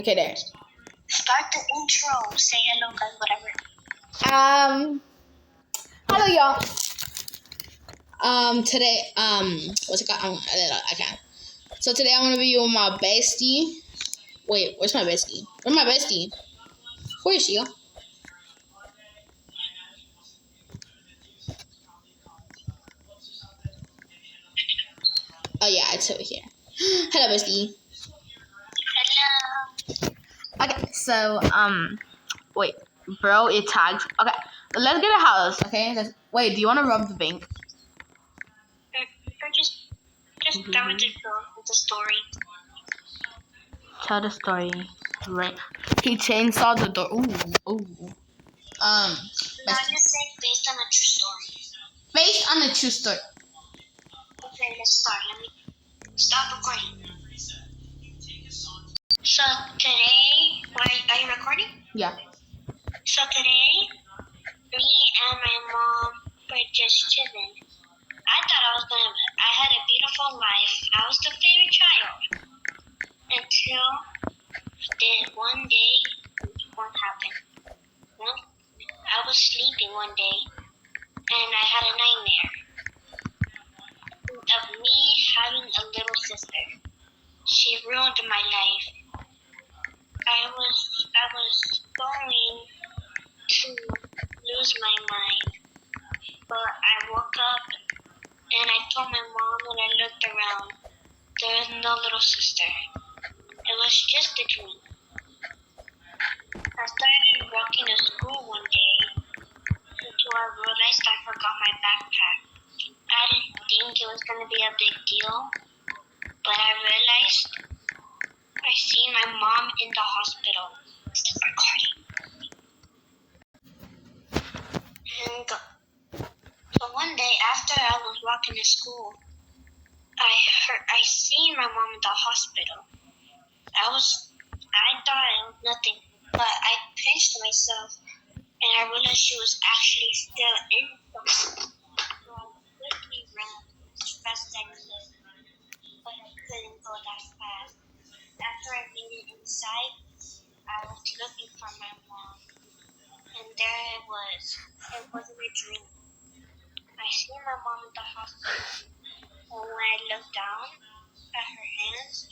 Okay, there. Start the intro. Say hello, guys, whatever. Hello, y'all. Today, what's it called? I can't. So today I'm gonna be with my bestie. Wait, where's my bestie? Where's my bestie? Where is she? Oh yeah, it's over here. Hello, bestie. Hello. Okay, so wait, bro, it tags. Okay, let's get a house. Okay, wait. Do you want to rob the bank? Or just start with the story. Tell the story. Right. He chainsawed the door. Ooh. Now just say based on a true story. Based on a true story. Okay, let's start. Let me stop recording. So today, are you recording? Yeah. So today, me and my mom were just chilling. I thought I had a beautiful life. I was the favorite child. Until one day, what happened? Well, I was sleeping one day, and I had a nightmare of me having a little sister. She ruined my life. I was going to lose my mind, but I woke up and I told my mom when I looked around, there was no little sister. It was just a dream. I started walking to school one day until I realized I forgot my backpack. I didn't think it was going to be a big deal, but I realized I seen my mom in the hospital. Stop recording. And so one day after I was walking to school, I seen my mom in the hospital. I thought it was nothing, but I pinched myself and I realized she was actually still in the hospital. So I quickly ran as fast as I could, but I couldn't go that fast. After I made it inside, I was looking for my mom, and there it was. It wasn't a dream. I seen my mom in the hospital, and when I looked down at her hands,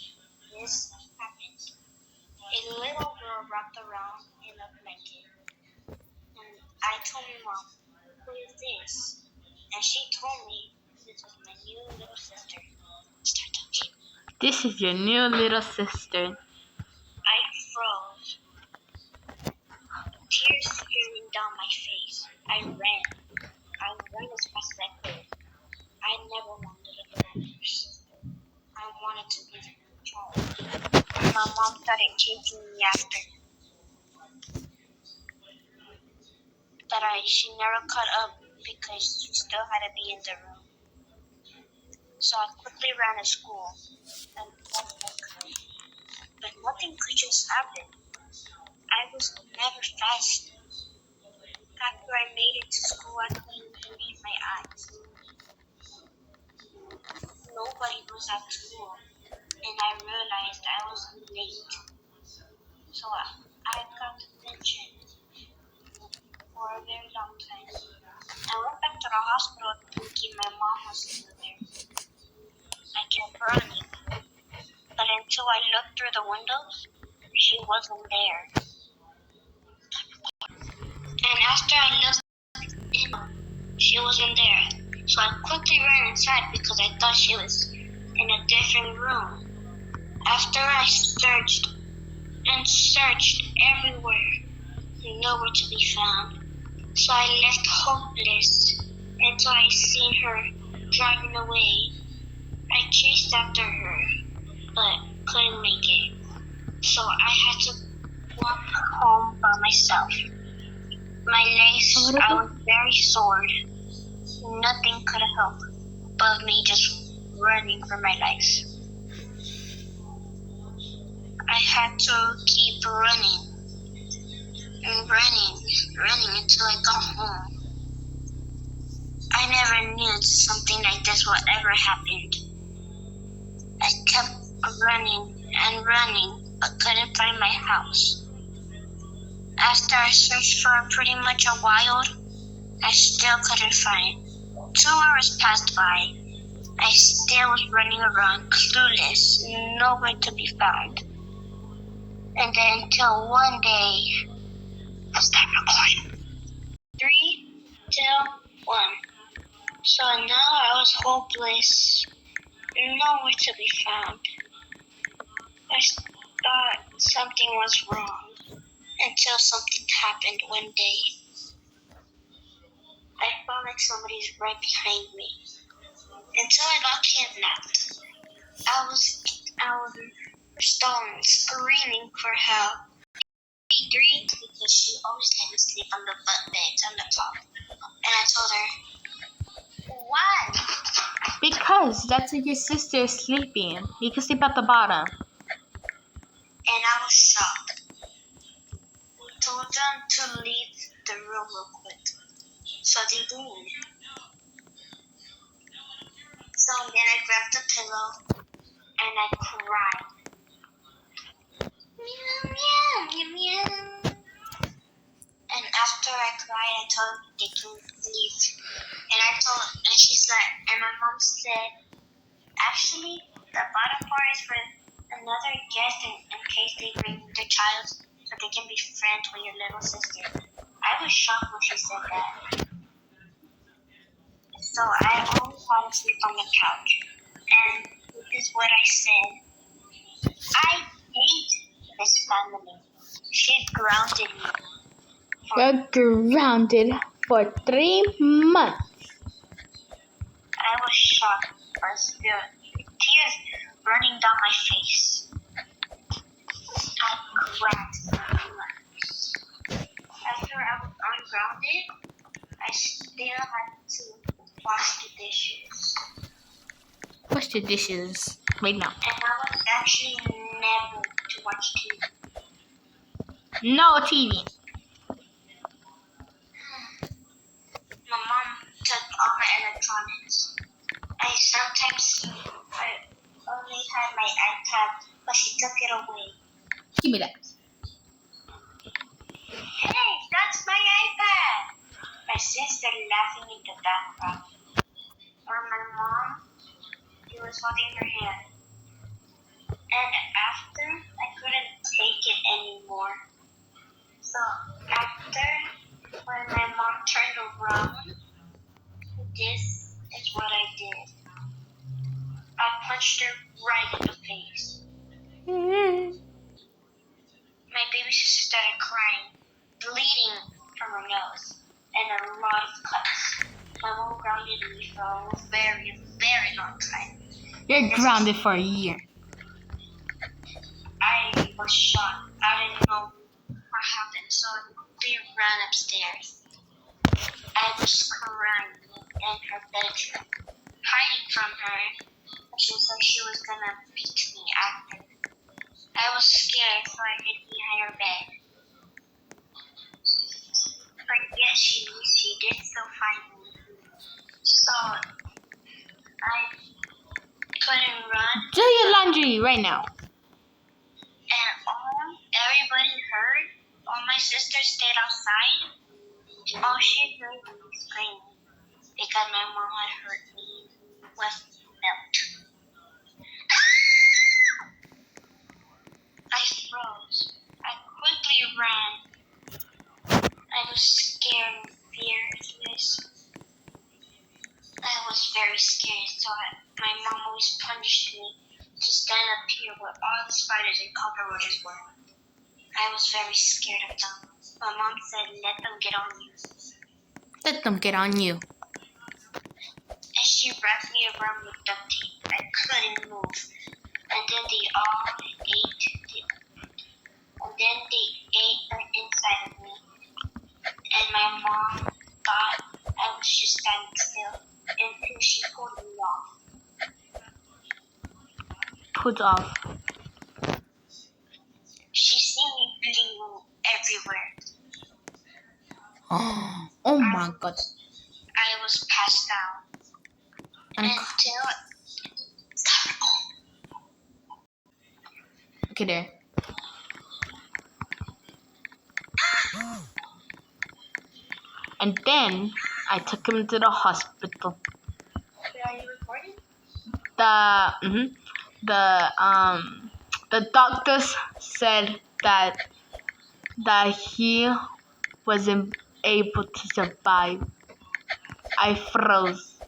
this happened. A little girl wrapped around in a blanket. And I told my mom, who is this? And she told me this was my new little sister. Start talking. This is your new little sister. I froze. Tears streaming down my face. I ran as fast as I could. I never wanted a little sister. I wanted to be the child. My mom started chasing me after. But she never caught up because she still had to be in the room. So I quickly ran to school and fast as I could. But nothing could just happen. I was never fast. After I made it to school, I couldn't believe my eyes. Nobody was at school, and I realized I was late. So I got detention for a very long time. I went back to the hospital thinking my mom was still there. I kept running, but until I looked through the windows, she wasn't there. And after I looked in, she wasn't there. So I quickly ran inside because I thought she was in a different room. After I searched and searched everywhere, nowhere to be found. So I left hopeless until I seen her driving away. I chased after her, but couldn't make it. So I had to walk home by myself. My legs, I was very sore. Nothing could help but me just running for my life. I had to keep running and running until I got home. I never knew something like this would ever happen. I kept running and running, I couldn't find my house. After I searched for pretty much a while, I still couldn't find. 2 hours passed by. I still was running around, clueless, nowhere to be found. And then until one day, stop recording. 3, 2, 1. So now I was hopeless, nowhere to be found. I thought something was wrong until something happened one day. I felt like somebody's right behind me. Until I got kidnapped. I was stalling, screaming for help. 3 because she always let me sleep on the butt beds on the top. And I told her, why? Because that's where your sister is sleeping. You can sleep at the bottom. And I was shocked. I told them to leave the room real quick. So they did. So then I grabbed the pillow and I cried. Meow, meow, meow, meow. And after I cried, I told them they can leave. And she's like, and my mom said, actually, the bottom part is for another guest in case they bring their child so they can be friends with your little sister. I was shocked when she said that. So I always had to sleep on the couch. And this is what I said. I hate this family. She grounded me. You're grounded for 3 months. I was shocked, but still, tears running down my face. I cried. After I was ungrounded, I still had to wash the dishes. Wash the dishes right now. And I was actually never to watch TV. No TV. My mom took all my electronics. I only had my iPad, but she took it away. Give me that. Hey, that's my iPad! My sister laughing in the background. Or my mom, she was holding her hand. And after, I couldn't take it anymore. So after, when my mom turned around, this is what I did. I punched her right in the face. My baby sister started crying, bleeding from her nose, and a lot of cuts. My mom grounded me for a very, very long time. You're grounded for a year. I was shocked. I didn't know what happened, so they ran upstairs. I was crying in her bedroom, hiding from her. She said she was gonna beat me after. I was scared, so I hid behind her bed. But yet she did still find me. So I couldn't run. Do your laundry right now. And everybody heard. All my sisters stayed outside. All she heard was screaming because my mom had hurt me with belt. I froze. I quickly ran. I was scared and fearless. I was very scared, so my mom always punished me to stand up here where all the spiders and cockroaches were. I was very scared of them. My mom said, let them get on you. Let them get on you. And she wrapped me around with duct tape. I couldn't move. And then they all ate. And then they ate the inside of me. And my mom thought I was just standing still until she pulled me off. Put off. She seen me bleeding everywhere. Oh my God. I was passed out. Until... Okay, there. And then I took him to the hospital. Wait, are you recording? The doctors said that he wasn't able to survive. I froze.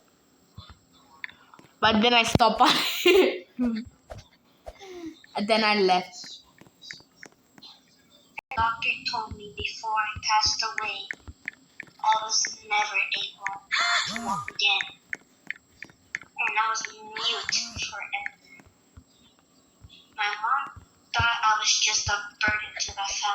But then I stopped by. And then I left. The doctor told me before I passed away, I was never able to walk again. And I was mute forever. My mom thought I was just a burden to the family.